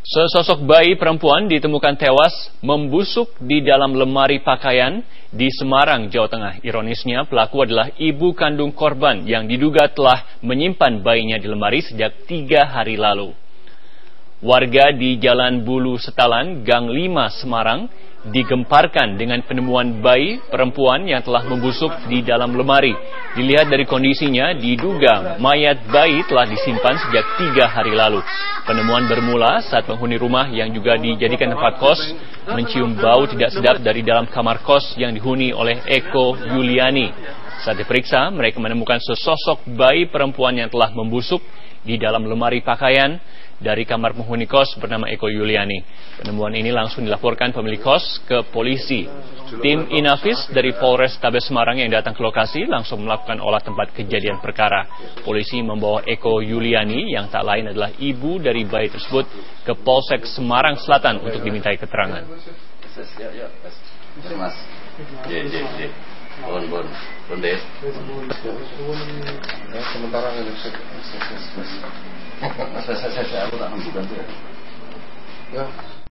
Sesosok bayi perempuan ditemukan tewas membusuk di dalam lemari pakaian di Semarang, Jawa Tengah. Ironisnya, pelaku adalah ibu kandung korban yang diduga telah menyimpan bayinya di lemari sejak 3 hari lalu. Warga di Jalan Bulu Setalan, Gang 5, Semarang, digemparkan dengan penemuan bayi perempuan yang telah membusuk di dalam lemari. Dilihat dari kondisinya, diduga mayat bayi telah disimpan sejak 3 hari lalu. Penemuan bermula saat penghuni rumah yang juga dijadikan tempat kos mencium bau tidak sedap dari dalam kamar kos yang dihuni oleh Eko Yuliani. Saat diperiksa, mereka menemukan sesosok bayi perempuan yang telah membusuk di dalam lemari pakaian dari kamar penghuni kos bernama Eko Yuliani. Penemuan ini langsung dilaporkan pemilik kos ke polisi. Tim Inafis dari Polrestabes Semarang yang datang ke lokasi langsung melakukan olah tempat kejadian perkara. Polisi membawa Eko Yuliani yang tak lain adalah ibu dari bayi tersebut ke Polsek Semarang Selatan untuk dimintai keterangan. Sementara ini